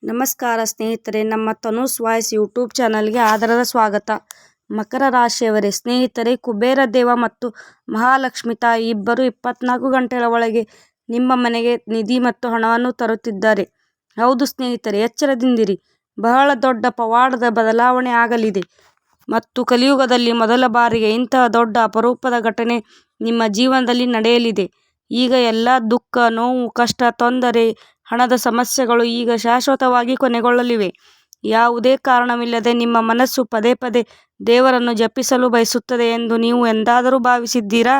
ನಮಸ್ಕಾರ ಸ್ನೇಹಿತರೆ, ನಮ್ಮ ತನೂಸ್ ವಾಯ್ಸ್ ಯೂಟ್ಯೂಬ್ ಚಾನಲ್ಗೆ ಆದರದ ಸ್ವಾಗತ. ಮಕರ ರಾಶಿಯವರೇ, ಸ್ನೇಹಿತರೆ, ಕುಬೇರ ದೇವ ಮತ್ತು ಮಹಾಲಕ್ಷ್ಮಿ ತಾಯಿ ಇಬ್ಬರು 24 ಗಂಟೆಗಳ ಒಳಗೆ ನಿಮ್ಮ ಮನೆಗೆ ನಿಧಿ ಮತ್ತು ಹಣವನ್ನು ತರುತ್ತಿದ್ದಾರೆ. ಹೌದು ಸ್ನೇಹಿತರೆ, ಎಚ್ಚರದಿಂದಿರಿ. ಬಹಳ ದೊಡ್ಡ ಪವಾಡದ ಬದಲಾವಣೆ ಆಗಲಿದೆ ಮತ್ತು ಕಲಿಯುಗದಲ್ಲಿ ಮೊದಲ ಬಾರಿಗೆ ಇಂತಹ ದೊಡ್ಡ ಅಪರೂಪದ ಘಟನೆ ನಿಮ್ಮ ಜೀವನದಲ್ಲಿ ನಡೆಯಲಿದೆ. ಈಗ ಎಲ್ಲ ದುಃಖ, ನೋವು, ಕಷ್ಟ, ತೊಂದರೆ, ಹಣದ ಸಮಸ್ಯೆಗಳು ಈಗ ಶಾಶ್ವತವಾಗಿ ಕೊನೆಗೊಳ್ಳಲಿವೆ. ಯಾವುದೇ ಕಾರಣವಿಲ್ಲದೆ ನಿಮ್ಮ ಮನಸ್ಸು ಪದೇ ಪದೇ ದೇವರನ್ನು ಜಪಿಸಲು ಬಯಸುತ್ತದೆ ಎಂದು ನೀವು ಎಂದಾದರೂ ಭಾವಿಸಿದ್ದೀರಾ?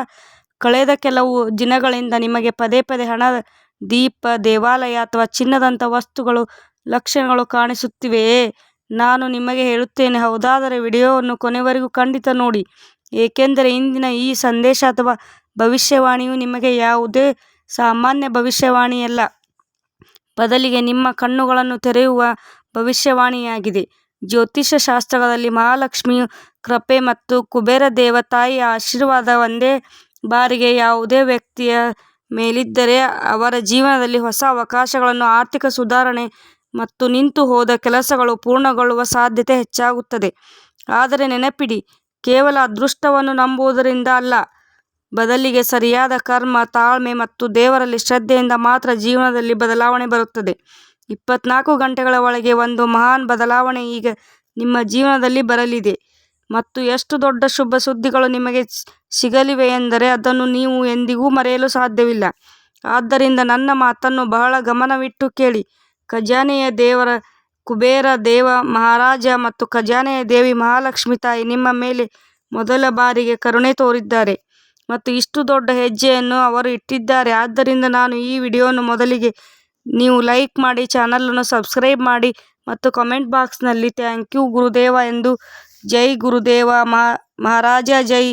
ಕಳೆದ ಕೆಲವು ದಿನಗಳಿಂದ ನಿಮಗೆ ಪದೇ ಪದೇ ಹಣ, ದೀಪ, ದೇವಾಲಯ ಅಥವಾ ಚಿನ್ನದಂಥ ವಸ್ತುಗಳು ಲಕ್ಷಣಗಳು ಕಾಣಿಸುತ್ತಿವೆಯೇ? ನಾನು ನಿಮಗೆ ಹೇಳುತ್ತೇನೆ, ಹೌದಾದರೆ ವಿಡಿಯೋವನ್ನು ಕೊನೆವರೆಗೂ ಖಂಡಿತ ನೋಡಿ, ಏಕೆಂದರೆ ಇಂದಿನ ಈ ಸಂದೇಶ ಅಥವಾ ಭವಿಷ್ಯವಾಣಿಯು ನಿಮಗೆ ಯಾವುದೇ ಸಾಮಾನ್ಯ ಭವಿಷ್ಯವಾಣಿಯಲ್ಲ, ಬದಲಿಗೆ ನಿಮ್ಮ ಕಣ್ಣುಗಳನ್ನು ತೆರೆಯುವ ಭವಿಷ್ಯವಾಣಿಯಾಗಿದೆ. ಜ್ಯೋತಿಷ್ಯ ಶಾಸ್ತ್ರದಲ್ಲಿ ಮಹಾಲಕ್ಷ್ಮಿಯ ಕೃಪೆ ಮತ್ತು ಕುಬೇರ ದೇವ ತಾಯಿಯ ಆಶೀರ್ವಾದ ಒಂದೇ ಬಾರಿಗೆ ಯಾವುದೇ ವ್ಯಕ್ತಿಯ ಮೇಲಿದ್ದರೆ ಅವರ ಜೀವನದಲ್ಲಿ ಹೊಸ ಅವಕಾಶಗಳನ್ನು, ಆರ್ಥಿಕ ಸುಧಾರಣೆ ಮತ್ತು ನಿಂತು ಹೋದ ಕೆಲಸಗಳು ಪೂರ್ಣಗೊಳ್ಳುವ ಸಾಧ್ಯತೆ ಹೆಚ್ಚಾಗುತ್ತದೆ. ಆದರೆ ನೆನಪಿಡಿ, ಕೇವಲ ಅದೃಷ್ಟವನ್ನು ನಂಬುವುದರಿಂದ ಅಲ್ಲ, ಬದಲಿಗೆ ಸರಿಯಾದ ಕರ್ಮ, ತಾಳ್ಮೆ ಮತ್ತು ದೇವರಲ್ಲಿ ಶ್ರದ್ಧೆಯಿಂದ ಮಾತ್ರ ಜೀವನದಲ್ಲಿ ಬದಲಾವಣೆ ಬರುತ್ತದೆ. 24 ಗಂಟೆಗಳ ಒಳಗೆ ಒಂದು ಮಹಾನ್ ಬದಲಾವಣೆ ಈಗ ನಿಮ್ಮ ಜೀವನದಲ್ಲಿ ಬರಲಿದೆ ಮತ್ತು ಎಷ್ಟು ದೊಡ್ಡ ಶುಭ ಸುದ್ದಿಗಳು ನಿಮಗೆ ಸಿಗಲಿವೆ ಎಂದರೆ ಅದನ್ನು ನೀವು ಎಂದಿಗೂ ಮರೆಯಲು ಸಾಧ್ಯವಿಲ್ಲ. ಆದ್ದರಿಂದ ನನ್ನ ಮಾತನ್ನು ಬಹಳ ಗಮನವಿಟ್ಟು ಕೇಳಿ. ಖಜಾನೆಯ ದೇವರ ಕುಬೇರ ದೇವ ಮಹಾರಾಜ ಮತ್ತು ಖಜಾನೆಯ ದೇವಿ ಮಹಾಲಕ್ಷ್ಮಿ ತಾಯಿ ನಿಮ್ಮ ಮೇಲೆ ಮೊದಲ ಬಾರಿಗೆ ಕರುಣೆ ತೋರಿದ್ದಾರೆ ಮತ್ತು ಇಷ್ಟು ದೊಡ್ಡ ಹೆಜ್ಜೆಯನ್ನು ಅವರು ಇಟ್ಟಿದ್ದಾರೆ. ಆದ್ದರಿಂದ ನಾನು ಈ ವಿಡಿಯೋವನ್ನು ಮೊದಲಿಗೆ ನೀವು ಲೈಕ್ ಮಾಡಿ, ಚಾನಲನ್ನು ಸಬ್ಸ್ಕ್ರೈಬ್ ಮಾಡಿ ಮತ್ತು ಕಮೆಂಟ್ ಬಾಕ್ಸ್ನಲ್ಲಿ ಥ್ಯಾಂಕ್ ಯು ಗುರುದೇವ ಎಂದು, ಜೈ ಗುರುದೇವ ಮಹಾರಾಜ, ಜೈ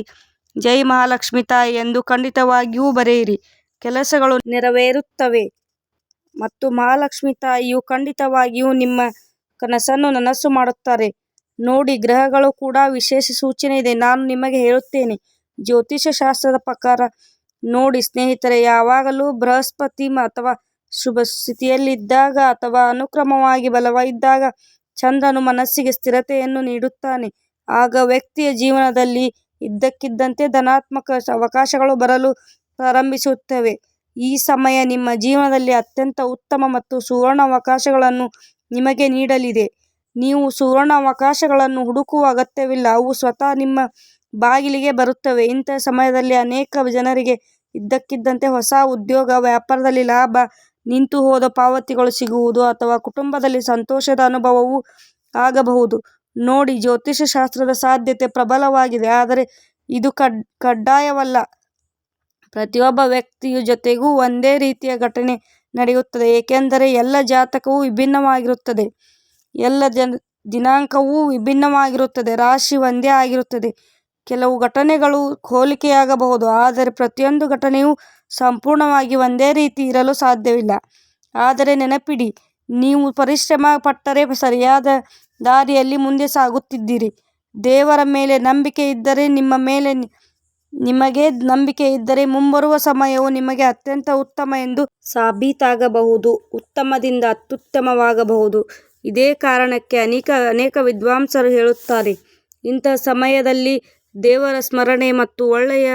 ಜೈ ಮಹಾಲಕ್ಷ್ಮಿ ತಾಯಿ ಎಂದು ಖಂಡಿತವಾಗಿಯೂ ಬರೆಯಿರಿ. ಕೆಲಸಗಳು ನೆರವೇರುತ್ತವೆ ಮತ್ತು ಮಹಾಲಕ್ಷ್ಮಿ ತಾಯಿಯು ಖಂಡಿತವಾಗಿಯೂ ನಿಮ್ಮ ಕನಸನ್ನು ನನಸು ಮಾಡುತ್ತಾರೆ. ನೋಡಿ, ಗ್ರಹಗಳು ಕೂಡ ವಿಶೇಷ ಸೂಚನೆ ಇದೆ. ನಾನು ನಿಮಗೆ ಹೇಳುತ್ತೇನೆ, ಜ್ಯೋತಿಷ್ಯ ಶಾಸ್ತ್ರದ ಪ್ರಕಾರ ನೋಡಿ ಸ್ನೇಹಿತರೆ, ಯಾವಾಗಲೂ ಬೃಹಸ್ಪತಿ ಅಥವಾ ಶುಭ ಸ್ಥಿತಿಯಲ್ಲಿದ್ದಾಗ ಅಥವಾ ಅನುಕ್ರಮವಾಗಿ ಬಲವಿದ್ದಾಗ ಚಂದ್ರನು ಮನಸ್ಸಿಗೆ ಸ್ಥಿರತೆಯನ್ನು ನೀಡುತ್ತಾನೆ. ಆಗ ವ್ಯಕ್ತಿಯ ಜೀವನದಲ್ಲಿ ಇದ್ದಕ್ಕಿದ್ದಂತೆ ಧನಾತ್ಮಕ ಅವಕಾಶಗಳು ಬರಲು ಪ್ರಾರಂಭಿಸುತ್ತವೆ. ಈ ಸಮಯ ನಿಮ್ಮ ಜೀವನದಲ್ಲಿ ಅತ್ಯಂತ ಉತ್ತಮ ಮತ್ತು ಸುವರ್ಣ ಅವಕಾಶಗಳನ್ನು ನಿಮಗೆ ನೀಡಲಿದೆ. ನೀವು ಸುವರ್ಣ ಅವಕಾಶಗಳನ್ನು ಹುಡುಕುವ ಅಗತ್ಯವಿಲ್ಲ, ಅವು ಸ್ವತಃ ನಿಮ್ಮ ಬಾಗಿಲಿಗೆ ಬರುತ್ತವೆ. ಇಂತಹ ಸಮಯದಲ್ಲಿ ಅನೇಕ ಜನರಿಗೆ ಇದ್ದಕ್ಕಿದ್ದಂತೆ ಹೊಸ ಉದ್ಯೋಗ, ವ್ಯಾಪಾರದಲ್ಲಿ ಲಾಭ, ನಿಂತು ಹೋದ ಪಾವತಿಗಳು ಸಿಗುವುದು ಅಥವಾ ಕುಟುಂಬದಲ್ಲಿ ಸಂತೋಷದ ಅನುಭವವೂ ಆಗಬಹುದು. ನೋಡಿ, ಜ್ಯೋತಿಷ್ಯ ಶಾಸ್ತ್ರದ ಸಾಧ್ಯತೆ ಪ್ರಬಲವಾಗಿದೆ, ಆದರೆ ಇದು ಕಡ್ಡಾಯವಲ್ಲ. ಪ್ರತಿಯೊಬ್ಬ ವ್ಯಕ್ತಿಯ ಜೊತೆಗೂ ಒಂದೇ ರೀತಿಯ ಘಟನೆ ನಡೆಯುತ್ತದೆ, ಏಕೆಂದರೆ ಎಲ್ಲ ಜಾತಕವೂ ವಿಭಿನ್ನವಾಗಿರುತ್ತದೆ, ಎಲ್ಲ ದಿನಾಂಕವೂ ವಿಭಿನ್ನವಾಗಿರುತ್ತದೆ, ರಾಶಿ ಒಂದೇ ಆಗಿರುತ್ತದೆ. ಕೆಲವು ಘಟನೆಗಳು ಹೋಲಿಕೆಯಾಗಬಹುದು, ಆದರೆ ಪ್ರತಿಯೊಂದು ಘಟನೆಯೂ ಸಂಪೂರ್ಣವಾಗಿ ಒಂದೇ ರೀತಿ ಇರಲು ಸಾಧ್ಯವಿಲ್ಲ. ಆದರೆ ನೆನಪಿಡಿ, ನೀವು ಪರಿಶ್ರಮ ಪಟ್ಟರೆ ಸರಿಯಾದ ದಾರಿಯಲ್ಲಿ ಮುಂದೆ ಸಾಗುತ್ತಿದ್ದೀರಿ. ದೇವರ ಮೇಲೆ ನಂಬಿಕೆ ಇದ್ದರೆ, ನಿಮಗೆ ನಂಬಿಕೆ ಇದ್ದರೆ ಮುಂಬರುವ ಸಮಯವು ನಿಮಗೆ ಅತ್ಯಂತ ಉತ್ತಮ ಎಂದು ಸಾಬೀತಾಗಬಹುದು, ಉತ್ತಮದಿಂದ ಅತ್ಯುತ್ತಮವಾಗಬಹುದು. ಇದೇ ಕಾರಣಕ್ಕೆ ಅನೇಕ ವಿದ್ವಾಂಸರು ಹೇಳುತ್ತಾರೆ, ಇಂತಹ ಸಮಯದಲ್ಲಿ ದೇವರ ಸ್ಮರಣೆ ಮತ್ತು ಒಳ್ಳೆಯ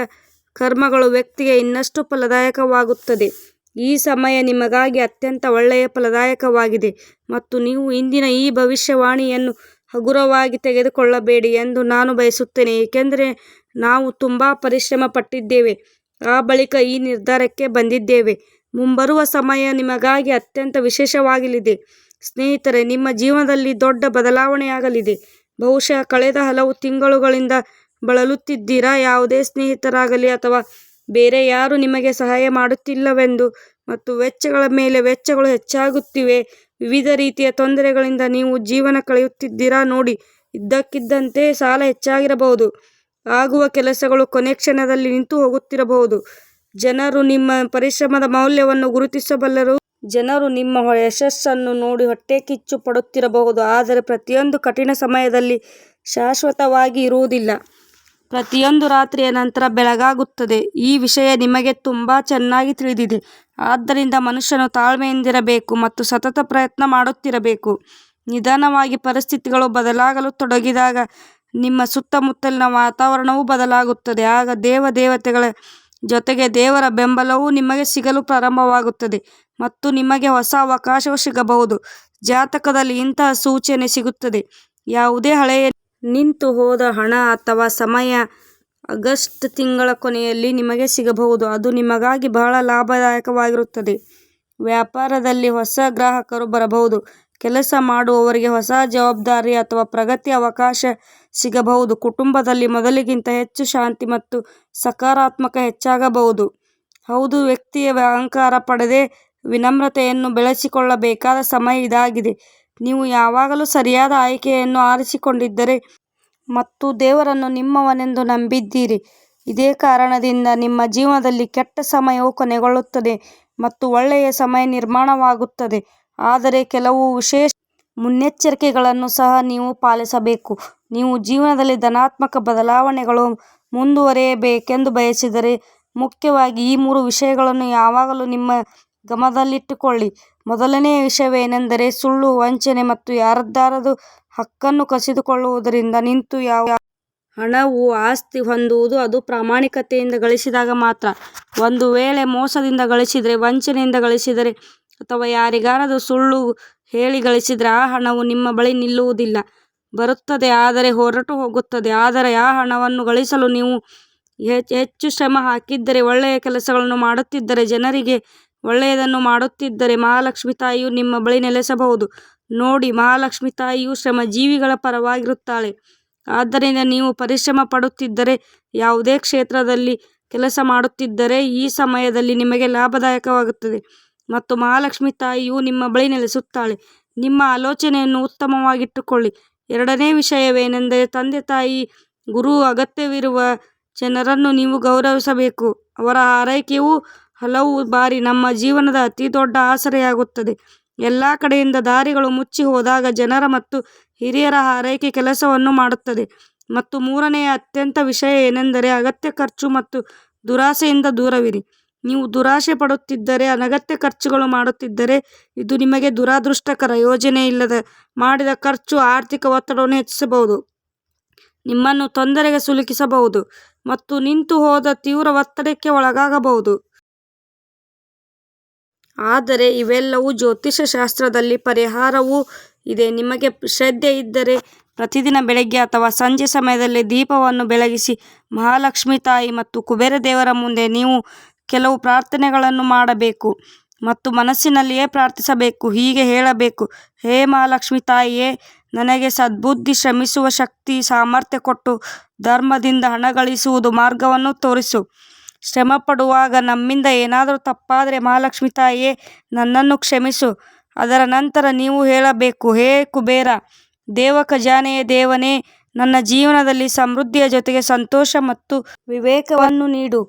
ಕರ್ಮಗಳು ವ್ಯಕ್ತಿಗೆ ಇನ್ನಷ್ಟು ಫಲದಾಯಕವಾಗುತ್ತದೆ. ಈ ಸಮಯ ನಿಮಗಾಗಿ ಅತ್ಯಂತ ಒಳ್ಳೆಯ ಫಲದಾಯಕವಾಗಿದೆ ಮತ್ತು ನೀವು ಇಂದಿನ ಈ ಭವಿಷ್ಯವಾಣಿಯನ್ನು ಹಗುರವಾಗಿ ತೆಗೆದುಕೊಳ್ಳಬೇಡಿ ಎಂದು ನಾನು ಬಯಸುತ್ತೇನೆ, ಏಕೆಂದರೆ ನಾವು ತುಂಬಾ ಪರಿಶ್ರಮ ಪಟ್ಟಿದ್ದೇವೆ, ಆ ಬಳಿಕ ಈ ನಿರ್ಧಾರಕ್ಕೆ ಬಂದಿದ್ದೇವೆ. ಮುಂಬರುವ ಸಮಯ ನಿಮಗಾಗಿ ಅತ್ಯಂತ ವಿಶೇಷವಾಗಲಿದೆ ಸ್ನೇಹಿತರೆ. ನಿಮ್ಮ ಜೀವನದಲ್ಲಿ ದೊಡ್ಡ ಬದಲಾವಣೆಯಾಗಲಿದೆ. ಬಹುಶಃ ಕಳೆದ ಹಲವು ತಿಂಗಳುಗಳಿಂದ ಬಳಲುತ್ತಿದ್ದೀರಾ, ಯಾವುದೇ ಸ್ನೇಹಿತರಾಗಲಿ ಅಥವಾ ಬೇರೆ ಯಾರೂ ನಿಮಗೆ ಸಹಾಯ ಮಾಡುತ್ತಿಲ್ಲವೆಂದು ಮತ್ತು ವೆಚ್ಚಗಳ ಮೇಲೆ ವೆಚ್ಚಗಳು ಹೆಚ್ಚಾಗುತ್ತಿವೆ. ವಿವಿಧ ರೀತಿಯ ತೊಂದರೆಗಳಿಂದ ನೀವು ಜೀವನ ಕಳೆಯುತ್ತಿದ್ದೀರಾ. ನೋಡಿ, ಇದ್ದಕ್ಕಿದ್ದಂತೆ ಸಾಲ ಹೆಚ್ಚಾಗಿರಬಹುದು, ಆಗುವ ಕೆಲಸಗಳು ಕೊನೆ ಕ್ಷಣದಲ್ಲಿ ನಿಂತು ಹೋಗುತ್ತಿರಬಹುದು. ಜನರು ನಿಮ್ಮ ಪರಿಶ್ರಮದ ಮೌಲ್ಯವನ್ನು ಗುರುತಿಸಬಲ್ಲರು, ಜನರು ನಿಮ್ಮ ಯಶಸ್ಸನ್ನು ನೋಡಿ ಹೊಟ್ಟೆ ಕಿಚ್ಚು ಪಡುತ್ತಿರಬಹುದು. ಆದರೆ ಪ್ರತಿಯೊಂದು ಕಠಿಣ ಸಮಯದಲ್ಲಿ ಶಾಶ್ವತವಾಗಿ ಇರುವುದಿಲ್ಲ, ಪ್ರತಿಯೊಂದು ರಾತ್ರಿಯ ನಂತರ ಬೆಳಗಾಗುತ್ತದೆ. ಈ ವಿಷಯ ನಿಮಗೆ ತುಂಬಾ ಚೆನ್ನಾಗಿ ತಿಳಿದಿದೆ, ಆದ್ದರಿಂದ ಮನುಷ್ಯನು ತಾಳ್ಮೆಯಿಂದಿರಬೇಕು ಮತ್ತು ಸತತ ಪ್ರಯತ್ನ ಮಾಡುತ್ತಿರಬೇಕು. ನಿಧಾನವಾಗಿ ಪರಿಸ್ಥಿತಿಗಳು ಬದಲಾಗಲು ತೊಡಗಿದಾಗ ನಿಮ್ಮ ಸುತ್ತಮುತ್ತಲಿನ ವಾತಾವರಣವೂ ಬದಲಾಗುತ್ತದೆ. ಆಗ ದೇವತೆಗಳ ಜೊತೆಗೆ ದೇವರ ಬೆಂಬಲವೂ ನಿಮಗೆ ಸಿಗಲು ಪ್ರಾರಂಭವಾಗುತ್ತದೆ ಮತ್ತು ನಿಮಗೆ ಹೊಸ ಅವಕಾಶವು ಸಿಗಬಹುದು. ಜಾತಕದಲ್ಲಿ ಇಂತಹ ಸೂಚನೆ ಸಿಗುತ್ತದೆ. ಯಾವುದೇ ಹಳೆಯ ನಿಂತು ಹೋದ ಹಣ ಅಥವಾ ಸಮಯ ಆಗಸ್ಟ್ ತಿಂಗಳ ಕೊನೆಯಲ್ಲಿ ನಿಮಗೆ ಸಿಗಬಹುದು. ಅದು ನಿಮಗಾಗಿ ಬಹಳ ಲಾಭದಾಯಕವಾಗಿರುತ್ತದೆ. ವ್ಯಾಪಾರದಲ್ಲಿ ಹೊಸ ಗ್ರಾಹಕರು ಬರಬಹುದು. ಕೆಲಸ ಮಾಡುವವರಿಗೆ ಹೊಸ ಜವಾಬ್ದಾರಿ ಅಥವಾ ಪ್ರಗತಿ ಅವಕಾಶ ಸಿಗಬಹುದು. ಕುಟುಂಬದಲ್ಲಿ ಮೊದಲಿಗಿಂತ ಹೆಚ್ಚು ಶಾಂತಿ ಮತ್ತು ಸಕಾರಾತ್ಮಕ ಹೆಚ್ಚಾಗಬಹುದು. ಹೌದು, ವ್ಯಕ್ತಿಯ ಅಹಂಕಾರ ಪಡೆದೇ ವಿನಮ್ರತೆಯನ್ನು ಬೆಳೆಸಿಕೊಳ್ಳಬೇಕಾದ ಸಮಯ ಇದಾಗಿದೆ. ನೀವು ಯಾವಾಗಲೂ ಸರಿಯಾದ ಆಯ್ಕೆಯನ್ನು ಆರಿಸಿಕೊಂಡಿದ್ದರೆ ಮತ್ತು ದೇವರನ್ನು ನಿಮ್ಮವನೆಂದು ನಂಬಿದ್ದೀರಿ. ಇದೇ ಕಾರಣದಿಂದ ನಿಮ್ಮ ಜೀವನದಲ್ಲಿ ಕೆಟ್ಟ ಸಮಯವು ಕೊನೆಗೊಳ್ಳುತ್ತದೆ ಮತ್ತು ಒಳ್ಳೆಯ ಸಮಯ ನಿರ್ಮಾಣವಾಗುತ್ತದೆ. ಆದರೆ ಕೆಲವು ವಿಶೇಷ ಮುನ್ನೆಚ್ಚರಿಕೆಗಳನ್ನು ಸಹ ನೀವು ಪಾಲಿಸಬೇಕು. ನೀವು ಜೀವನದಲ್ಲಿ ಧನಾತ್ಮಕ ಬದಲಾವಣೆಗಳು ಮುಂದುವರಿಯಬೇಕೆಂದು ಬಯಸಿದರೆ ಮುಖ್ಯವಾಗಿ ಈ 3 ವಿಷಯಗಳನ್ನು ಯಾವಾಗಲೂ ನಿಮ್ಮ ಗಮನದಲ್ಲಿಟ್ಟುಕೊಳ್ಳಿ. ಮೊದಲನೆಯ ವಿಷಯವೇನೆಂದರೆ ಸುಳ್ಳು, ವಂಚನೆ ಮತ್ತು ಯಾರದ್ದಾದರೂ ಹಕ್ಕನ್ನು ಕಸಿದುಕೊಳ್ಳುವುದರಿಂದ ನಿಂತು ಹಣವು ಆಸ್ತಿ ಹೊಂದುವುದು ಅದು ಪ್ರಾಮಾಣಿಕತೆಯಿಂದ ಗಳಿಸಿದಾಗ ಮಾತ್ರ. ಒಂದು ವೇಳೆ ಮೋಸದಿಂದ ಗಳಿಸಿದರೆ, ವಂಚನೆಯಿಂದ ಗಳಿಸಿದರೆ ಅಥವಾ ಯಾರಿಗಾದರೂ ಸುಳ್ಳು ಹೇಳಿ ಗಳಿಸಿದರೆ ಆ ಹಣವು ನಿಮ್ಮ ಬಳಿ ನಿಲ್ಲುವುದಿಲ್ಲ. ಬರುತ್ತದೆ ಆದರೆ ಹೊರಟು ಹೋಗುತ್ತದೆ. ಆದರೆ ಆ ಹಣವನ್ನು ಗಳಿಸಲು ನೀವು ಹೆಚ್ಚು ಶ್ರಮ ಹಾಕಿದ್ದರೆ, ಒಳ್ಳೆಯ ಕೆಲಸಗಳನ್ನು ಮಾಡುತ್ತಿದ್ದರೆ, ಜನರಿಗೆ ಒಳ್ಳೆಯದನ್ನು ಮಾಡುತ್ತಿದ್ದರೆ ಮಹಾಲಕ್ಷ್ಮಿ ತಾಯಿಯು ನಿಮ್ಮ ಬಳಿ ನೆಲೆಸಬಹುದು. ನೋಡಿ, ಮಹಾಲಕ್ಷ್ಮಿ ತಾಯಿಯು ಶ್ರಮಜೀವಿಗಳ ಪರವಾಗಿರುತ್ತಾಳೆ. ಆದ್ದರಿಂದ ನೀವು ಪರಿಶ್ರಮ ಪಡುತ್ತಿದ್ದರೆ, ಯಾವುದೇ ಕ್ಷೇತ್ರದಲ್ಲಿ ಕೆಲಸ ಮಾಡುತ್ತಿದ್ದರೆ ಈ ಸಮಯದಲ್ಲಿ ನಿಮಗೆ ಲಾಭದಾಯಕವಾಗುತ್ತದೆ ಮತ್ತು ಮಹಾಲಕ್ಷ್ಮಿ ತಾಯಿಯು ನಿಮ್ಮ ಬಳಿ ನೆಲೆಸುತ್ತಾಳೆ. ನಿಮ್ಮ ಆಲೋಚನೆಯನ್ನು ಉತ್ತಮವಾಗಿಟ್ಟುಕೊಳ್ಳಿ. ಎರಡನೇ ವಿಷಯವೇನೆಂದರೆ ತಂದೆ ತಾಯಿ, ಗುರು, ಅಗತ್ಯವಿರುವ ಜನರನ್ನು ನೀವು ಗೌರವಿಸಬೇಕು. ಅವರ ಹಾರೈಕೆಯು ಹಲವು ಬಾರಿ ನಮ್ಮ ಜೀವನದ ಅತಿ ದೊಡ್ಡ ಆಸರೆಯಾಗುತ್ತದೆ. ಎಲ್ಲ ಕಡೆಯಿಂದ ದಾರಿಗಳು ಮುಚ್ಚಿ ಹೋದಾಗ ಜನರ ಮತ್ತು ಹಿರಿಯರ ಹಾರೈಕೆ ಕೆಲಸವನ್ನು ಮಾಡುತ್ತದೆ. ಮತ್ತು ಮೂರನೆಯ ಅತ್ಯಂತ ವಿಷಯ ಏನೆಂದರೆ ಅಗತ್ಯ ಖರ್ಚು ಮತ್ತು ದುರಾಸೆಯಿಂದ ದೂರವಿರಿ. ನೀವು ದುರಾಶೆ ಪಡುತ್ತಿದ್ದರೆ, ಅನಗತ್ಯ ಖರ್ಚುಗಳು ಮಾಡುತ್ತಿದ್ದರೆ ಇದು ನಿಮಗೆ ದುರದೃಷ್ಟಕರ. ಯೋಜನೆಯಿಲ್ಲದೆ ಮಾಡಿದ ಖರ್ಚು ಆರ್ಥಿಕ ಒತ್ತಡವನ್ನು ಹೆಚ್ಚಿಸಬಹುದು, ನಿಮ್ಮನ್ನು ತೊಂದರೆಗೆ ಸಿಲುಕಿಸಬಹುದು ಮತ್ತು ನಿಂತು ಹೋದ ತೀವ್ರ ಒತ್ತಡಕ್ಕೆ ಒಳಗಾಗಬಹುದು. ಆದರೆ ಇವೆಲ್ಲವೂ ಜ್ಯೋತಿಷ್ಯ ಶಾಸ್ತ್ರದಲ್ಲಿ ಪರಿಹಾರವೂ ಇದೆ. ನಿಮಗೆ ಶ್ರದ್ಧೆ ಇದ್ದರೆ ಪ್ರತಿದಿನ ಬೆಳಗ್ಗೆ ಅಥವಾ ಸಂಜೆ ಸಮಯದಲ್ಲಿ ದೀಪವನ್ನು ಬೆಳಗಿಸಿ ಮಹಾಲಕ್ಷ್ಮಿ ತಾಯಿ ಮತ್ತು ಕುಬೇರ ದೇವರ ಮುಂದೆ ನೀವು ಕೆಲವು ಪ್ರಾರ್ಥನೆಗಳನ್ನು ಮಾಡಬೇಕು ಮತ್ತು ಮನಸ್ಸಿನಲ್ಲಿಯೇ ಪ್ರಾರ್ಥಿಸಬೇಕು. ಹೀಗೆ ಹೇಳಬೇಕು: ಹೇ ಮಹಾಲಕ್ಷ್ಮಿ ತಾಯಿಯೇ, ನನಗೆ ಸದ್ಬುದ್ಧಿ, ಶ್ರಮಿಸುವ ಶಕ್ತಿ, ಸಾಮರ್ಥ್ಯ ಕೊಟ್ಟು ಧರ್ಮದಿಂದ ಹಣ ಗಳಿಸುವುದು ಮಾರ್ಗವನ್ನು ತೋರಿಸು. ಶ್ರಮ ಪಡುವಾಗ ನಮ್ಮಿಂದ ಏನಾದರೂ ತಪ್ಪಾದರೆ ಮಹಾಲಕ್ಷ್ಮಿ ತಾಯಿಯೇ ನನ್ನನ್ನು ಕ್ಷಮಿಸು. ಅದರ ನಂತರ ನೀವು ಹೇಳಬೇಕು: ಹೇ ಕುಬೇರ ದೇವ, ಖಜಾನೆಯ ದೇವನೇ, ನನ್ನ ಜೀವನದಲ್ಲಿ ಸಮೃದ್ಧಿಯ ಜೊತೆಗೆ ಸಂತೋಷ ಮತ್ತು ವಿವೇಕವನ್ನು ನೀಡು.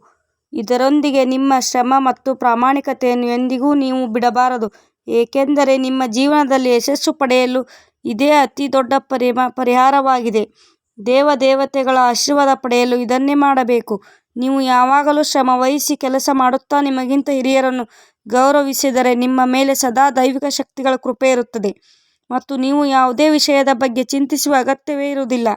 ಇದರೊಂದಿಗೆ ನಿಮ್ಮ ಶ್ರಮ ಮತ್ತು ಪ್ರಾಮಾಣಿಕತೆಯನ್ನು ಎಂದಿಗೂ ನೀವು ಬಿಡಬಾರದು, ಏಕೆಂದರೆ ನಿಮ್ಮ ಜೀವನದಲ್ಲಿ ಯಶಸ್ಸು ಪಡೆಯಲು ಇದೇ ಅತಿ ದೊಡ್ಡ ಪರಿಹಾರವಾಗಿದೆ. ದೇವತೆಗಳ ಆಶೀರ್ವಾದ ಪಡೆಯಲು ಇದನ್ನೇ ಮಾಡಬೇಕು. ನೀವು ಯಾವಾಗಲೂ ಶ್ರಮವಹಿಸಿ ಕೆಲಸ ಮಾಡುತ್ತಾ ನಿಮಗಿಂತ ಹಿರಿಯರನ್ನು ಗೌರವಿಸಿದರೆ ನಿಮ್ಮ ಮೇಲೆ ಸದಾ ದೈವಿಕ ಶಕ್ತಿಗಳ ಕೃಪೆ ಇರುತ್ತದೆ ಮತ್ತು ನೀವು ಯಾವುದೇ ವಿಷಯದ ಬಗ್ಗೆ ಚಿಂತಿಸುವ ಅಗತ್ಯವೇ ಇರುವುದಿಲ್ಲ.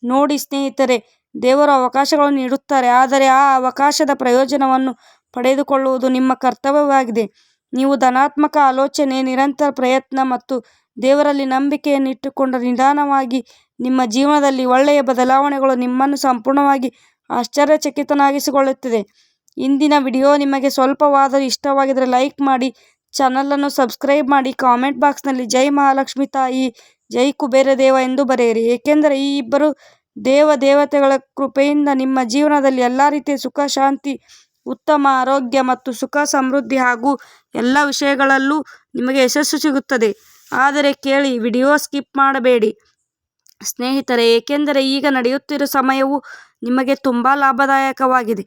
ನೋಡಿ ಸ್ನೇಹಿತರೆ, ದೇವರು ಅವಕಾಶಗಳನ್ನು ನೀಡುತ್ತಾರೆ, ಆದರೆ ಆ ಅವಕಾಶದ ಪ್ರಯೋಜನವನ್ನು ಪಡೆದುಕೊಳ್ಳುವುದು ನಿಮ್ಮ ಕರ್ತವ್ಯವಾಗಿದೆ. ನೀವು ಧನಾತ್ಮಕ ಆಲೋಚನೆ, ನಿರಂತರ ಪ್ರಯತ್ನ ಮತ್ತು ದೇವರಲ್ಲಿ ನಂಬಿಕೆಯನ್ನು ಇಟ್ಟುಕೊಂಡರೆ ನಿಧಾನವಾಗಿ ನಿಮ್ಮ ಜೀವನದಲ್ಲಿ ಒಳ್ಳೆಯ ಬದಲಾವಣೆಗಳು ನಿಮ್ಮನ್ನು ಸಂಪೂರ್ಣವಾಗಿ ಆಶ್ಚರ್ಯಚಕಿತನಾಗಿಸಿಕೊಳ್ಳುತ್ತದೆ. ಇಂದಿನ ವಿಡಿಯೋ ನಿಮಗೆ ಸ್ವಲ್ಪವಾದರೂ ಇಷ್ಟವಾಗಿದ್ದರೆ ಲೈಕ್ ಮಾಡಿ, ಚಾನಲನ್ನು ಸಬ್ಸ್ಕ್ರೈಬ್ ಮಾಡಿ, ಕಾಮೆಂಟ್ ಬಾಕ್ಸ್ನಲ್ಲಿ ಜೈ ಮಹಾಲಕ್ಷ್ಮಿ ತಾಯಿ, ಜೈ ಕುಬೇರ ದೇವ ಎಂದು ಬರೆಯಿರಿ. ಏಕೆಂದರೆ ಈ ಇಬ್ಬರು ದೇವತೆಗಳ ಕೃಪೆಯಿಂದ ನಿಮ್ಮ ಜೀವನದಲ್ಲಿ ಎಲ್ಲ ರೀತಿಯ ಸುಖ, ಶಾಂತಿ, ಉತ್ತಮ ಆರೋಗ್ಯ ಮತ್ತು ಸುಖ, ಸಮೃದ್ಧಿ ಹಾಗೂ ಎಲ್ಲ ವಿಷಯಗಳಲ್ಲೂ ನಿಮಗೆ ಯಶಸ್ಸು ಸಿಗುತ್ತದೆ. ಆದರೆ ಕೇಳಿ, ವಿಡಿಯೋ ಸ್ಕಿಪ್ ಮಾಡಬೇಡಿ ಸ್ನೇಹಿತರೆ, ಏಕೆಂದರೆ ಈಗ ನಡೆಯುತ್ತಿರುವ ಸಮಯವು ನಿಮಗೆ ತುಂಬ ಲಾಭದಾಯಕವಾಗಿದೆ.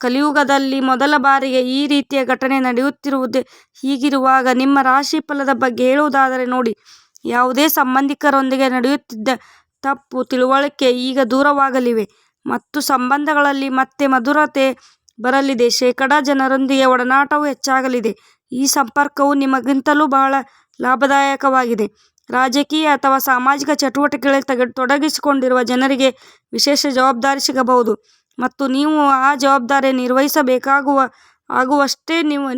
ಕಲಿಯುಗದಲ್ಲಿ ಮೊದಲ ಬಾರಿಗೆ ಈ ರೀತಿಯ ಘಟನೆ ನಡೆಯುತ್ತಿರುವುದೇ. ಹೀಗಿರುವಾಗ ನಿಮ್ಮ ರಾಶಿ ಫಲದ ಬಗ್ಗೆ ಹೇಳುವುದಾದರೆ ನೋಡಿ, ಯಾವುದೇ ಸಂಬಂಧಿಕರೊಂದಿಗೆ ನಡೆಯುತ್ತಿದ್ದ ತಪ್ಪು ತಿಳುವಳಿಕೆ ಈಗ ದೂರವಾಗಲಿವೆ ಮತ್ತು ಸಂಬಂಧಗಳಲ್ಲಿ ಮತ್ತೆ ಮಧುರತೆ ಬರಲಿದೆ. ಜನರೊಂದಿಗೆ ಒಡನಾಟವು ಹೆಚ್ಚಾಗಲಿದೆ. ಈ ಸಂಪರ್ಕವು ನಿಮಗಿಂತಲೂ ಬಹಳ ಲಾಭದಾಯಕವಾಗಿದೆ. ರಾಜಕೀಯ ಅಥವಾ ಸಾಮಾಜಿಕ ಚಟುವಟಿಕೆಗಳಲ್ಲಿ ತೊಡಗಿಸಿಕೊಂಡಿರುವ ಜನರಿಗೆ ವಿಶೇಷ ಜವಾಬ್ದಾರಿ ಸಿಗಬಹುದು ಮತ್ತು ನೀವು ಆ ಜವಾಬ್ದಾರಿಯನ್ನು ನಿರ್ವಹಿಸಬೇಕಾಗುವಷ್ಟೇ ನೀವು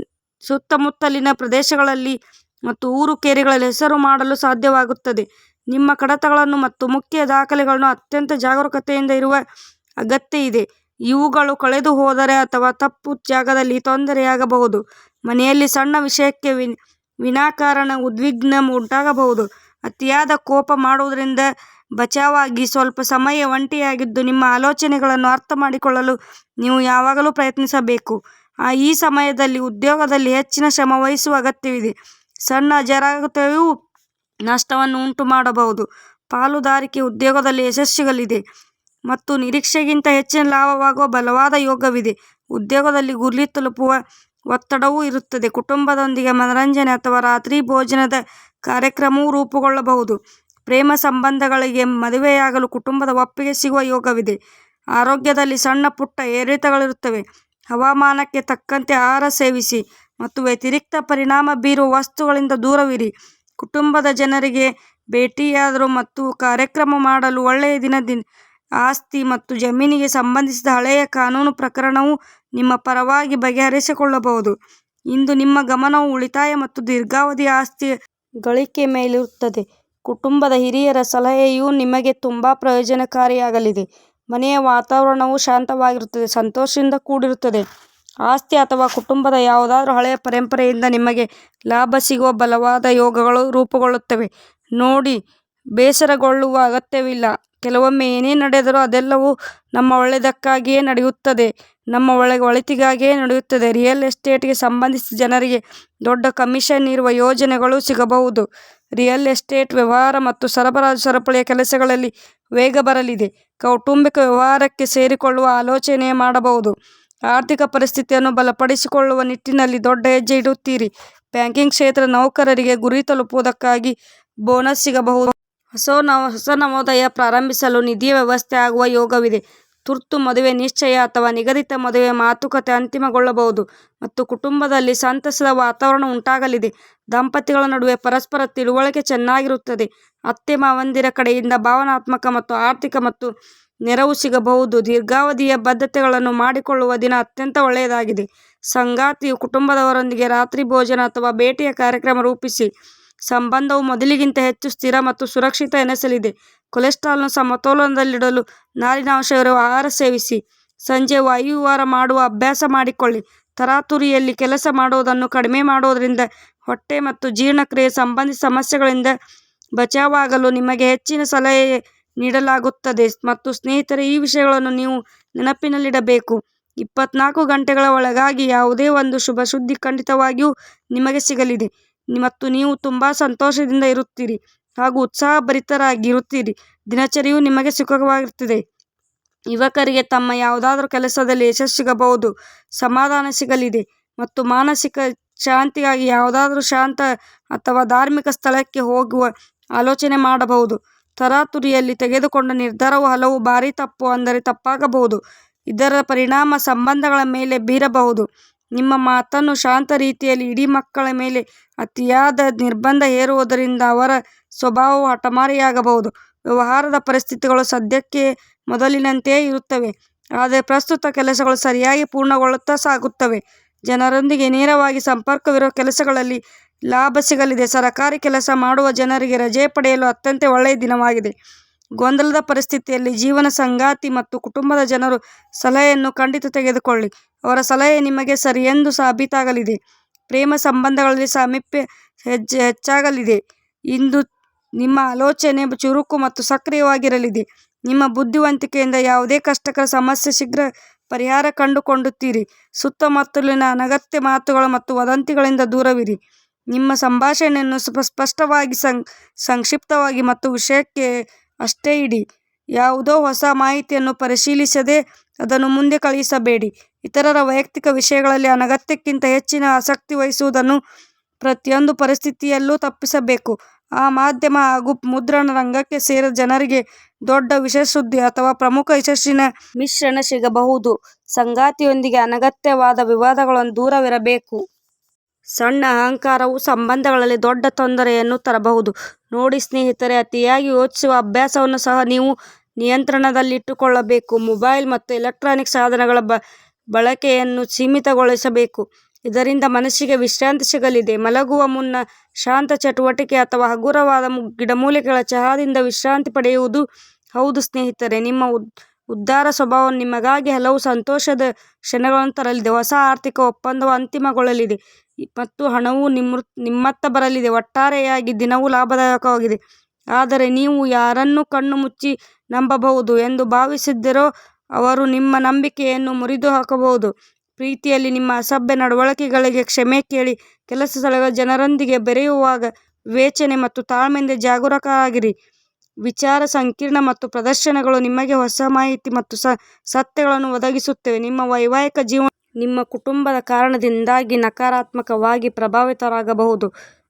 ಸುತ್ತಮುತ್ತಲಿನ ಪ್ರದೇಶಗಳಲ್ಲಿ ಮತ್ತು ಊರು ಕೇರಿಗಳಲ್ಲಿ ಹೆಸರು ಮಾಡಲು ಸಾಧ್ಯವಾಗುತ್ತದೆ. ನಿಮ್ಮ ಕಡತಗಳನ್ನು ಮತ್ತು ಮುಖ್ಯ ದಾಖಲೆಗಳನ್ನು ಅತ್ಯಂತ ಜಾಗರೂಕತೆಯಿಂದ ಇರುವ ಅಗತ್ಯ ಇದೆ. ಇವುಗಳು ಕಳೆದು ಹೋದರೆ ಅಥವಾ ತಪ್ಪು ಜಾಗದಲ್ಲಿ ತೊಂದರೆಯಾಗಬಹುದು. ಮನೆಯಲ್ಲಿ ಸಣ್ಣ ವಿಷಯಕ್ಕೆ ವಿನಾಕಾರಣ ಉದ್ವಿಗ್ನ ಉಂಟಾಗಬಹುದು. ಅತಿಯಾದ ಕೋಪ ಮಾಡುವುದರಿಂದ ಬಚಾವಾಗಿ ಸ್ವಲ್ಪ ಸಮಯ ಒಂಟಿಯಾಗಿದ್ದು ನಿಮ್ಮ ಆಲೋಚನೆಗಳನ್ನು ಅರ್ಥಮಾಡಿಕೊಳ್ಳಲು ನೀವು ಯಾವಾಗಲೂ ಪ್ರಯತ್ನಿಸಬೇಕು. ಈ ಸಮಯದಲ್ಲಿ ಉದ್ಯೋಗದಲ್ಲಿ ಹೆಚ್ಚಿನ ಶ್ರಮ ವಹಿಸುವ ಅಗತ್ಯವಿದೆ. ಸಣ್ಣ ಅಜಾಗರೂಕತೆಯು ನಷ್ಟವನ್ನು ಉಂಟು ಮಾಡಬಹುದು. ಪಾಲುದಾರಿಕೆ ಉದ್ಯೋಗದಲ್ಲಿ ಯಶಸ್ಸಿಗಲಿದೆ ಮತ್ತು ನಿರೀಕ್ಷೆಗಿಂತ ಹೆಚ್ಚಿನ ಲಾಭವಾಗುವ ಬಲವಾದ ಯೋಗವಿದೆ. ಉದ್ಯೋಗದಲ್ಲಿ ಗುರಿ ತಲುಪುವ ಒತ್ತಡವೂ ಇರುತ್ತದೆ. ಕುಟುಂಬದೊಂದಿಗೆ ಮನರಂಜನೆ ಅಥವಾ ರಾತ್ರಿ ಭೋಜನದ ಕಾರ್ಯಕ್ರಮವೂ ರೂಪುಗೊಳ್ಳಬಹುದು. ಪ್ರೇಮ ಸಂಬಂಧಗಳಿಗೆ ಮದುವೆಯಾಗಲು ಕುಟುಂಬದ ಒಪ್ಪಿಗೆ ಸಿಗುವ ಯೋಗವಿದೆ. ಆರೋಗ್ಯದಲ್ಲಿ ಸಣ್ಣ ಪುಟ್ಟ ಏರಿಳಿತಗಳಿರುತ್ತವೆ. ಹವಾಮಾನಕ್ಕೆ ತಕ್ಕಂತೆ ಆಹಾರ ಸೇವಿಸಿ ಮತ್ತು ವ್ಯತಿರಿಕ್ತ ಪರಿಣಾಮ ಬೀರುವ ವಸ್ತುಗಳಿಂದ ದೂರವಿರಿ. ಕುಟುಂಬದ ಜನರಿಗೆ ಭೇಟಿಯಾದರು ಮತ್ತು ಕಾರ್ಯಕ್ರಮ ಮಾಡಲು ಒಳ್ಳೆಯ ದಿನ. ಆಸ್ತಿ ಮತ್ತು ಜಮೀನಿಗೆ ಸಂಬಂಧಿಸಿದ ಹಳೆಯ ಕಾನೂನು ಪ್ರಕರಣವು ನಿಮ್ಮ ಪರವಾಗಿ ಬಗೆಹರಿಸಿಕೊಳ್ಳಬಹುದು. ಇಂದು ನಿಮ್ಮ ಗಮನವು ಉಳಿತಾಯ ಮತ್ತು ದೀರ್ಘಾವಧಿಯ ಆಸ್ತಿ ಗಳಿಕೆ ಮೇಲಿರುತ್ತದೆ. ಕುಟುಂಬದ ಹಿರಿಯರ ಸಲಹೆಯು ನಿಮಗೆ ತುಂಬಾ ಪ್ರಯೋಜನಕಾರಿಯಾಗಲಿದೆ. ಮನೆಯ ವಾತಾವರಣವು ಶಾಂತವಾಗಿರುತ್ತದೆ, ಸಂತೋಷದಿಂದ ಕೂಡಿರುತ್ತದೆ. ಆಸ್ತಿ ಅಥವಾ ಕುಟುಂಬದ ಯಾವುದಾದರೂ ಹಳೆಯ ಪರಂಪರೆಯಿಂದ ನಿಮಗೆ ಲಾಭ ಸಿಗುವ ಬಲವಾದ ಯೋಗಗಳು ರೂಪುಗೊಳ್ಳುತ್ತವೆ. ನೋಡಿ, ಬೇಸರಗೊಳ್ಳುವ ಅಗತ್ಯವಿಲ್ಲ. ಕೆಲವೊಮ್ಮೆ ಏನೇ ನಡೆದರೂ ಅದೆಲ್ಲವೂ ನಮ್ಮ ಒಳ್ಳೆಯದಕ್ಕಾಗಿಯೇ ನಡೆಯುತ್ತದೆ, ನಮ್ಮ ಒಳಿತಿಗಾಗಿಯೇ ನಡೆಯುತ್ತದೆ. ರಿಯಲ್ ಎಸ್ಟೇಟ್ಗೆ ಸಂಬಂಧಿಸಿದ ಜನರಿಗೆ ದೊಡ್ಡ ಕಮಿಷನ್ ಇರುವ ಯೋಜನೆಗಳು ಸಿಗಬಹುದು. ರಿಯಲ್ ಎಸ್ಟೇಟ್ ವ್ಯವಹಾರ ಮತ್ತು ಸರಬರಾಜು ಸರಪಳಿಯ ಕೆಲಸಗಳಲ್ಲಿ ವೇಗ ಬರಲಿದೆ. ಕೌಟುಂಬಿಕ ವ್ಯವಹಾರಕ್ಕೆ ಸೇರಿಕೊಳ್ಳುವ ಆಲೋಚನೆ ಮಾಡಬಹುದು. ಆರ್ಥಿಕ ಪರಿಸ್ಥಿತಿಯನ್ನು ಬಲಪಡಿಸಿಕೊಳ್ಳುವ ನಿಟ್ಟಿನಲ್ಲಿ ದೊಡ್ಡ ಹೆಜ್ಜೆ ಇಡುತ್ತೀರಿ. ಬ್ಯಾಂಕಿಂಗ್ ಕ್ಷೇತ್ರದ ನೌಕರರಿಗೆ ಗುರಿ ತಲುಪುವುದಕ್ಕಾಗಿ ಬೋನಸ್ ಸಿಗಬಹುದು. ಹೊಸ ನವೋದಯ ಪ್ರಾರಂಭಿಸಲು ನಿಧಿಯ ವ್ಯವಸ್ಥೆ ಆಗುವ ಯೋಗವಿದೆ. ತುರ್ತು ಮದುವೆ ನಿಶ್ಚಯ ಅಥವಾ ನಿಗದಿತ ಮದುವೆ ಮಾತುಕತೆ ಅಂತಿಮಗೊಳ್ಳಬಹುದು ಮತ್ತು ಕುಟುಂಬದಲ್ಲಿ ಸಂತಸದ ವಾತಾವರಣ ಉಂಟಾಗಲಿದೆ. ದಂಪತಿಗಳ ನಡುವೆ ಪರಸ್ಪರ ತಿಳುವಳಿಕೆ ಚೆನ್ನಾಗಿರುತ್ತದೆ. ಅತ್ತೆ ಮಾವಂದಿರ ಕಡೆಯಿಂದ ಭಾವನಾತ್ಮಕ ಮತ್ತು ಆರ್ಥಿಕ ಮತ್ತು ನೆರವು ಸಿಗಬಹುದು. ದೀರ್ಘಾವಧಿಯ ಬದ್ಧತೆಗಳನ್ನು ಮಾಡಿಕೊಳ್ಳುವ ದಿನ ಅತ್ಯಂತ ಒಳ್ಳೆಯದಾಗಿದೆ. ಸಂಗಾತಿಯು ಕುಟುಂಬದವರೊಂದಿಗೆ ರಾತ್ರಿ ಭೋಜನ ಅಥವಾ ಭೇಟಿಯ ಕಾರ್ಯಕ್ರಮ ರೂಪಿಸಿ. ಸಂಬಂಧವು ಮೊದಲಿಗಿಂತ ಹೆಚ್ಚು ಸ್ಥಿರ ಮತ್ತು ಸುರಕ್ಷಿತ ಎನಿಸಲಿದೆ. ಕೊಲೆಸ್ಟ್ರಾಲ್ನ ಸಮತೋಲನದಲ್ಲಿಡಲು ನಾರಿನಾಂಶವಿರುವ ಆಹಾರ ಸೇವಿಸಿ. ಸಂಜೆ ವಾಯುವಿಹಾರ ಮಾಡುವ ಅಭ್ಯಾಸ ಮಾಡಿಕೊಳ್ಳಿ. ತರಾತುರಿಯಲ್ಲಿ ಕೆಲಸ ಮಾಡುವುದನ್ನು ಕಡಿಮೆ ಮಾಡುವುದರಿಂದ ಹೊಟ್ಟೆ ಮತ್ತು ಜೀರ್ಣಕ್ರಿಯೆ ಸಂಬಂಧಿತ ಸಮಸ್ಯೆಗಳಿಂದ ಬಚಾವಾಗಲು ನಿಮಗೆ ಹೆಚ್ಚಿನ ಸಲಹೆ ನೀಡಲಾಗುತ್ತದೆ. ಮತ್ತು ಸ್ನೇಹಿತರೆ, ಈ ವಿಷಯಗಳನ್ನು ನೀವು ನೆನಪಿನಲ್ಲಿಡಬೇಕು. 24 ಗಂಟೆಗಳ ಒಳಗಾಗಿ ಯಾವುದೇ ಒಂದು ಶುಭ ಸುದ್ದಿ ಖಂಡಿತವಾಗಿಯೂ ನಿಮಗೆ ಸಿಗಲಿದೆ ಮತ್ತು ನೀವು ತುಂಬಾ ಸಂತೋಷದಿಂದ ಇರುತ್ತೀರಿ ಹಾಗೂ ಉತ್ಸಾಹಭರಿತರಾಗಿ ಇರುತ್ತೀರಿ. ದಿನಚರಿಯು ನಿಮಗೆ ಸುಖಕರವಾಗಿರುತ್ತದೆ. ಯುವಕರಿಗೆ ತಮ್ಮ ಯಾವುದಾದರೂ ಕೆಲಸದಲ್ಲಿ ಯಶಸ್ಸು ಸಿಗಬಹುದು, ಸಮಾಧಾನ ಸಿಗಲಿದೆ ಮತ್ತು ಮಾನಸಿಕ ಶಾಂತಿಗಾಗಿ ಯಾವುದಾದರೂ ಶಾಂತ ಅಥವಾ ಧಾರ್ಮಿಕ ಸ್ಥಳಕ್ಕೆ ಹೋಗುವ ಆಲೋಚನೆ ಮಾಡಬಹುದು. ತರಾತುರಿಯಲ್ಲಿ ತೆಗೆದುಕೊಂಡ ನಿರ್ಧಾರವು ಹಲವು ಬಾರಿ ತಪ್ಪಾಗಬಹುದು. ಇದರ ಪರಿಣಾಮ ಸಂಬಂಧಗಳ ಮೇಲೆ ಬೀರಬಹುದು. ನಿಮ್ಮ ಮಾತನ್ನು ಶಾಂತ ರೀತಿಯಲ್ಲಿ ಇಡೀ. ಮಕ್ಕಳ ಮೇಲೆ ಅತಿಯಾದ ನಿರ್ಬಂಧ ಹೇರುವುದರಿಂದ ಅವರ ಸ್ವಭಾವವು ಹಠಮಾರಿಯಾಗಬಹುದು. ವ್ಯವಹಾರದ ಪರಿಸ್ಥಿತಿಗಳು ಸದ್ಯಕ್ಕೆ ಮೊದಲಿನಂತೆಯೇ ಇರುತ್ತವೆ, ಆದರೆ ಪ್ರಸ್ತುತ ಕೆಲಸಗಳು ಸರಿಯಾಗಿ ಪೂರ್ಣಗೊಳ್ಳುತ್ತಾ ಸಾಗುತ್ತವೆ. ಜನರೊಂದಿಗೆ ನೇರವಾಗಿ ಸಂಪರ್ಕವಿರುವ ಕೆಲಸಗಳಲ್ಲಿ ಲಾಭ ಸಿಗಲಿದೆ. ಸರಕಾರಿ ಕೆಲಸ ಮಾಡುವ ಜನರಿಗೆ ರಜೆ ಪಡೆಯಲು ಅತ್ಯಂತ ಒಳ್ಳೆಯ ದಿನವಾಗಿದೆ. ಗೊಂದಲದ ಪರಿಸ್ಥಿತಿಯಲ್ಲಿ ಜೀವನ ಸಂಗಾತಿ ಮತ್ತು ಕುಟುಂಬದ ಜನರ ಸಲಹೆಯನ್ನು ಖಂಡಿತ ತೆಗೆದುಕೊಳ್ಳಿ. ಅವರ ಸಲಹೆ ನಿಮಗೆ ಸರಿಯೆಂದು ಸಾಬೀತಾಗಲಿದೆ. ಪ್ರೇಮ ಸಂಬಂಧಗಳಲ್ಲಿ ಸಾಮೀಪ್ಯ ಹೆಚ್ಚಾಗಲಿದೆ. ಇಂದು ನಿಮ್ಮ ಆಲೋಚನೆ ಚುರುಕು ಮತ್ತು ಸಕ್ರಿಯವಾಗಿರಲಿದೆ. ನಿಮ್ಮ ಬುದ್ಧಿವಂತಿಕೆಯಿಂದ ಯಾವುದೇ ಕಷ್ಟಕರ ಸಮಸ್ಯೆ ಶೀಘ್ರ ಪರಿಹಾರ ಕಂಡುಕೊಳ್ಳುತ್ತೀರಿ. ಸುತ್ತಮುತ್ತಲಿನ ಅನಗತ್ಯ ಮಾತುಗಳು ಮತ್ತು ವದಂತಿಗಳಿಂದ ದೂರವಿರಿ. ನಿಮ್ಮ ಸಂಭಾಷಣೆಯನ್ನು ಸ್ಪಷ್ಟವಾಗಿ, ಸಂಕ್ಷಿಪ್ತವಾಗಿ ಮತ್ತು ವಿಷಯಕ್ಕೆ ಅಷ್ಟೇ ಇಡಿ. ಯಾವುದೋ ಹೊಸ ಮಾಹಿತಿಯನ್ನು ಪರಿಶೀಲಿಸದೆ ಅದನ್ನು ಮುಂದೆ ಕಳುಹಿಸಬೇಡಿ. ಇತರರ ವೈಯಕ್ತಿಕ ವಿಷಯಗಳಲ್ಲಿ ಅನಗತ್ಯಕ್ಕಿಂತ ಹೆಚ್ಚಿನ ಆಸಕ್ತಿ ವಹಿಸುವುದನ್ನು ಪ್ರತಿಯೊಂದು ಪರಿಸ್ಥಿತಿಯಲ್ಲೂ ತಪ್ಪಿಸಬೇಕು. ಆ ಮಾಧ್ಯಮ ಹಾಗೂ ಮುದ್ರಣ ರಂಗಕ್ಕೆ ಸೇರಿದ ಜನರಿಗೆ ದೊಡ್ಡ ವಿಶೇಷ ಸುದ್ದಿ ಅಥವಾ ಪ್ರಮುಖ ಯಶಸ್ಸಿನ ಮಿಶ್ರಣ ಸಿಗಬಹುದು. ಸಂಗಾತಿಯೊಂದಿಗೆ ಅನಗತ್ಯವಾದ ವಿವಾದಗಳನ್ನು ದೂರವಿರಬೇಕು. ಸಣ್ಣ ಅಹಂಕಾರವು ಸಂಬಂಧಗಳಲ್ಲಿ ದೊಡ್ಡ ತೊಂದರೆಯನ್ನು ತರಬಹುದು. ನೋಡಿ ಸ್ನೇಹಿತರೆ, ಅತಿಯಾಗಿ ಯೋಚಿಸುವ ಅಭ್ಯಾಸವನ್ನು ಸಹ ನೀವು ನಿಯಂತ್ರಣದಲ್ಲಿಟ್ಟುಕೊಳ್ಳಬೇಕು. ಮೊಬೈಲ್ ಮತ್ತು ಎಲೆಕ್ಟ್ರಾನಿಕ್ ಸಾಧನಗಳ ಬಳಕೆಯನ್ನು ಸೀಮಿತಗೊಳಿಸಬೇಕು. ಇದರಿಂದ ಮನಸ್ಸಿಗೆ ವಿಶ್ರಾಂತಿ ಸಿಗಲಿದೆ. ಮಲಗುವ ಮುನ್ನ ಶಾಂತ ಚಟುವಟಿಕೆ ಅಥವಾ ಹಗುರವಾದ ಗಿಡಮೂಲಿಕೆಗಳ ಚಹಾದಿಂದ ವಿಶ್ರಾಂತಿ ಪಡೆಯುವುದು. ಹೌದು ಸ್ನೇಹಿತರೆ, ನಿಮ್ಮ ಉದಾರ ಸ್ವಭಾವ ನಿಮಗಾಗಿ ಹಲವು ಸಂತೋಷದ ಕ್ಷಣಗಳನ್ನು ತರಲಿದೆ. ಹೊಸ ಆರ್ಥಿಕ ಒಪ್ಪಂದವು ಅಂತಿಮಗೊಳ್ಳಲಿದೆ ಮತ್ತು ಹಣವು ನಿಮ್ಮತ್ತ ಬರಲಿದೆ. ಒಟ್ಟಾರೆಯಾಗಿ ದಿನವು ಲಾಭದಾಯಕವಾಗಿದೆ. ಆದರೆ ನೀವು ಯಾರನ್ನು ಕಣ್ಣು ಮುಚ್ಚಿ ನಂಬಬಹುದು ಎಂದು ಭಾವಿಸಿದ್ದೀರೋ ಅವರು ನಿಮ್ಮ ನಂಬಿಕೆಯನ್ನು ಮುರಿದು ಹಾಕಬಹುದು. ಪ್ರೀತಿಯಲ್ಲಿ ನಿಮ್ಮ ಅಸಭ್ಯ ನಡವಳಿಕೆಗಳಿಗೆ ಕ್ಷಮೆ ಕೇಳಿ. ಕೆಲಸ ಸ್ಥಳಗಳ ಜನರೊಂದಿಗೆ ಬೆರೆಯುವಾಗ ವಿವೇಚನೆ ಮತ್ತು ತಾಳ್ಮೆಯಿಂದ ಜಾಗರೂಕರಾಗಿರಿ. ವಿಚಾರ ಸಂಕಿರಣ ಮತ್ತು ಪ್ರದರ್ಶನಗಳು ನಿಮಗೆ ಹೊಸ ಮಾಹಿತಿ ಮತ್ತು ಸತ್ಯಗಳನ್ನು ಒದಗಿಸುತ್ತವೆ. ನಿಮ್ಮ ವೈವಾಹಿಕ ಜೀವನ ನಿಮ್ಮ ಕುಟುಂಬದ ಕಾರಣದಿಂದಾಗಿ ನಕಾರಾತ್ಮಕವಾಗಿ ಪ್ರಭಾವಿತರಾಗಬಹುದು,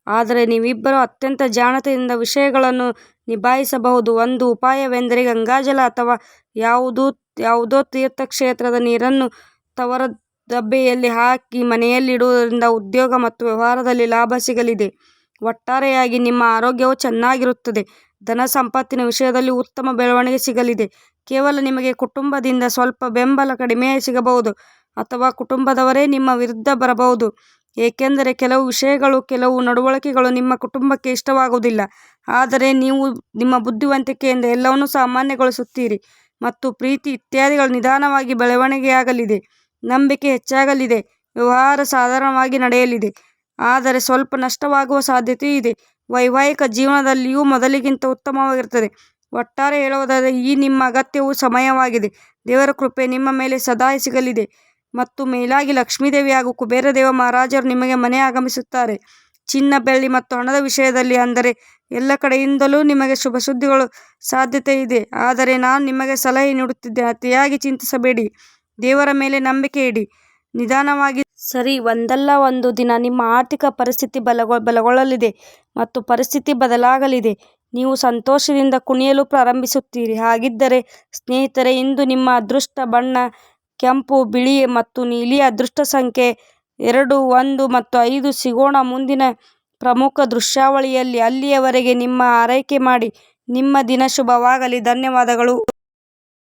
ಆದರೆ ನೀವಿಬ್ಬರೂ ಅತ್ಯಂತ ಜಾಣತೆಯಿಂದ ವಿಷಯಗಳನ್ನು ನಿಭಾಯಿಸಬಹುದು. ಒಂದು ಉಪಾಯವೆಂದರೆ ಗಂಗಾಜಲ ಅಥವಾ ಯಾವುದೋ ತೀರ್ಥಕ್ಷೇತ್ರದ ನೀರನ್ನು ತವರ ಡಬ್ಬಿಯಲ್ಲಿ ಹಾಕಿ ಮನೆಯಲ್ಲಿಡುವುದರಿಂದ ಉದ್ಯೋಗ ಮತ್ತು ವ್ಯವಹಾರದಲ್ಲಿ ಲಾಭ ಸಿಗಲಿದೆ. ಒಟ್ಟಾರೆಯಾಗಿ ನಿಮ್ಮ ಆರೋಗ್ಯವು ಚೆನ್ನಾಗಿರುತ್ತದೆ. ಧನ ಸಂಪತ್ತಿನ ವಿಷಯದಲ್ಲಿ ಉತ್ತಮ ಬೆಳವಣಿಗೆ ಸಿಗಲಿದೆ. ಕೇವಲ ನಿಮಗೆ ಕುಟುಂಬದಿಂದ ಸ್ವಲ್ಪ ಬೆಂಬಲ ಕಡಿಮೆ ಸಿಗಬಹುದು ಅಥವಾ ಕುಟುಂಬದವರೇ ನಿಮ್ಮ ವಿರುದ್ಧ ಬರಬಹುದು, ಏಕೆಂದರೆ ಕೆಲವು ವಿಷಯಗಳು ಕೆಲವು ನಡವಳಿಕೆಗಳು ನಿಮ್ಮ ಕುಟುಂಬಕ್ಕೆ ಇಷ್ಟವಾಗುವುದಿಲ್ಲ. ಆದರೆ ನೀವು ನಿಮ್ಮ ಬುದ್ಧಿವಂತಿಕೆಯಿಂದ ಎಲ್ಲವನ್ನೂ ಸಾಮಾನ್ಯಗೊಳಿಸುತ್ತೀರಿ ಮತ್ತು ಪ್ರೀತಿ ಇತ್ಯಾದಿಗಳು ನಿಧಾನವಾಗಿ ಬೆಳವಣಿಗೆಯಾಗಲಿದೆ. ನಂಬಿಕೆ ಹೆಚ್ಚಾಗಲಿದೆ. ವ್ಯವಹಾರ ಸಾಧಾರಣವಾಗಿ ನಡೆಯಲಿದೆ, ಆದರೆ ಸ್ವಲ್ಪ ನಷ್ಟವಾಗುವ ಸಾಧ್ಯತೆಯೂ ಇದೆ. ವೈವಾಹಿಕ ಜೀವನದಲ್ಲಿಯೂ ಮೊದಲಿಗಿಂತ ಉತ್ತಮವಾಗಿರುತ್ತದೆ. ಒಟ್ಟಾರೆ ಹೇಳುವುದಾದರೆ ಈ ನಿಮ್ಮ ಅಗತ್ಯವು ಸಮಯವಾಗಿದೆ. ದೇವರ ಕೃಪೆ ನಿಮ್ಮ ಮೇಲೆ ಸದಾ ಸಿಗಲಿದೆ ಮತ್ತು ಮೇಲಾಗಿ ಲಕ್ಷ್ಮೀದೇವಿ ಹಾಗೂ ಕುಬೇರದೇವ ಮಹಾರಾಜರು ನಿಮಗೆ ಮನೆ ಆಗಮಿಸುತ್ತಾರೆ. ಚಿನ್ನ, ಬೆಳ್ಳಿ ಮತ್ತು ಹಣದ ವಿಷಯದಲ್ಲಿ ಅಂದರೆ ಎಲ್ಲ ಕಡೆಯಿಂದಲೂ ನಿಮಗೆ ಶುಭ ಸುದ್ದಿಗಳು ಸಾಧ್ಯತೆ ಇದೆ. ಆದರೆ ನಾನು ನಿಮಗೆ ಸಲಹೆ ನೀಡುತ್ತಿದ್ದೇನೆ, ಅತಿಯಾಗಿ ಚಿಂತಿಸಬೇಡಿ. ದೇವರ ಮೇಲೆ ನಂಬಿಕೆ ಇಡಿ. ನಿಧಾನವಾಗಿ ಸರಿ, ಒಂದಲ್ಲ ಒಂದು ದಿನ ನಿಮ್ಮ ಆರ್ಥಿಕ ಪರಿಸ್ಥಿತಿ ಬಲಗೊಳ್ಳಲಿದೆ ಮತ್ತು ಪರಿಸ್ಥಿತಿ ಬದಲಾಗಲಿದೆ. ನೀವು ಸಂತೋಷದಿಂದ ಕುಣಿಯಲು ಪ್ರಾರಂಭಿಸುತ್ತೀರಿ. ಹಾಗಿದ್ದರೆ ಸ್ನೇಹಿತರೆ, ಇಂದು ನಿಮ್ಮ ಅದೃಷ್ಟ ಬಣ್ಣ ಕೆಂಪು, ಬಿಳಿ ಮತ್ತು ನೀಲಿ. ಅದೃಷ್ಟ ಸಂಖ್ಯೆ 2, 1 ಮತ್ತು 5. ಸಿಗೋಣ ಮುಂದಿನ ಪ್ರಮುಖ ದೃಶ್ಯಾವಳಿಯಲ್ಲಿ. ಅಲ್ಲಿಯವರೆಗೆ ನಿಮ್ಮ ಆರೈಕೆ ಮಾಡಿ. ನಿಮ್ಮ ದಿನ ಶುಭವಾಗಲಿ. ಧನ್ಯವಾದಗಳು.